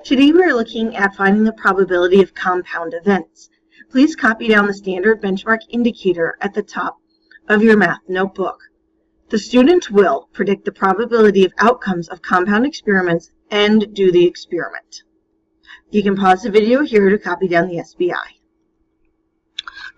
Today we are looking at finding the probability of compound events. Please copy down the standard benchmark indicator at the top of your math notebook. The student will predict the probability of outcomes of compound experiments and do the experiment. You can pause the video here to copy down the SBI.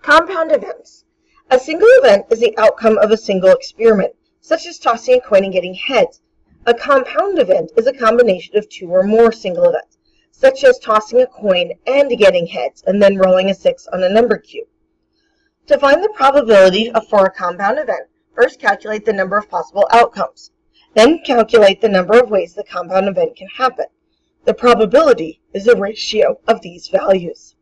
Compound events. A single event is the outcome of a single experiment, such as tossing a coin and getting heads. A compound event is a combination of two or more single events, such as tossing a coin and getting heads, and then rolling a 6 on a number cube. To find the probability for a compound event, first calculate the number of possible outcomes. Then calculate the number of ways the compound event can happen. The probability is a ratio of these values.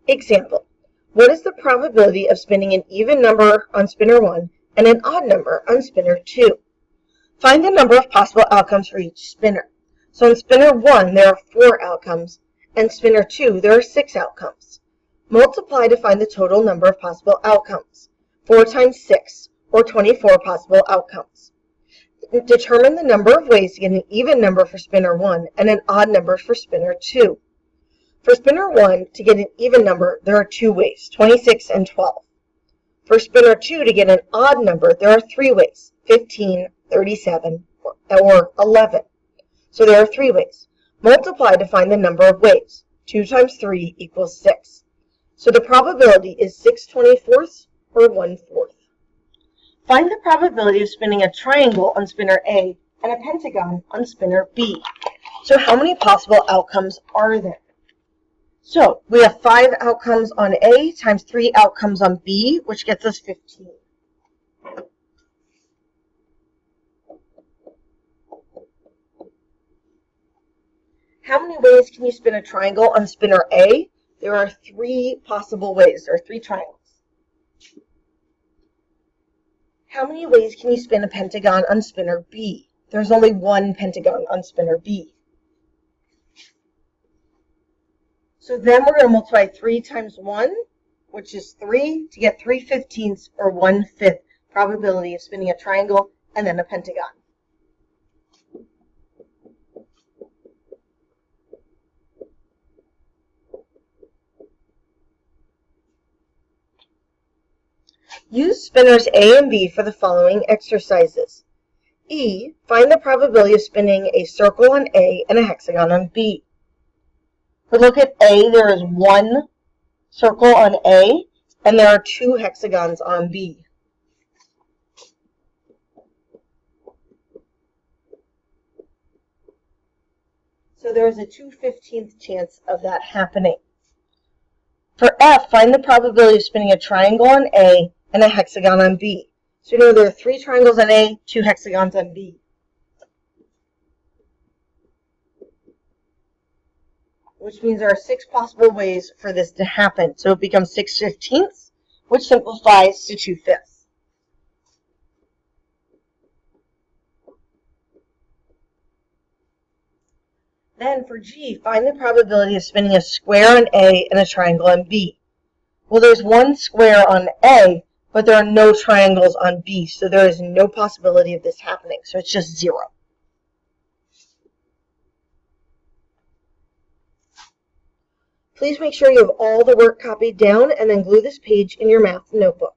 Example: what is the probability of spinning an even number on spinner 1 and an odd number on spinner 2? Find the number of possible outcomes for each spinner. So on spinner 1, there are 4 outcomes, and spinner 2, there are 6 outcomes. Multiply to find the total number of possible outcomes. 4 times 6, or 24 possible outcomes. Determine the number of ways to get an even number for spinner 1 and an odd number for spinner 2. For spinner 1, to get an even number, there are 2 ways, 26 and 12. For spinner 2, to get an odd number, there are 3 ways, 15, 37, or 11. So there are 3 ways. Multiply to find the number of ways. 2 times 3 equals 6. So the probability is 6/24 or 1/4. Find the probability of spinning a triangle on spinner A and a pentagon on spinner B. So how many possible outcomes are there? So we have 5 outcomes on A times 3 outcomes on B, which gets us 15. How many ways can you spin a triangle on spinner A? There are 3 possible ways. There are 3 triangles. How many ways can you spin a pentagon on spinner B? There's only 1 pentagon on spinner B. So then we're going to multiply 3 times 1, which is 3, to get 3/15 or 1/5 probability of spinning a triangle and then a pentagon. Use spinners A and B for the following exercises. E, find the probability of spinning a circle on A and a hexagon on B. We look at A, there is 1 circle on A, and there are 2 hexagons on B. So there is a 2/15 chance of that happening. For F, find the probability of spinning a triangle on A and a hexagon on B. So you know there are 3 triangles on A, 2 hexagons on B. Which means there are 6 possible ways for this to happen. So it becomes 6/15, which simplifies to 2/5. Then for G, find the probability of spinning a square on A and a triangle on B. Well, there's 1 square on A, but there are no triangles on B, so there is no possibility of this happening. So it's just 0. Please make sure you have all the work copied down and then glue this page in your math notebook.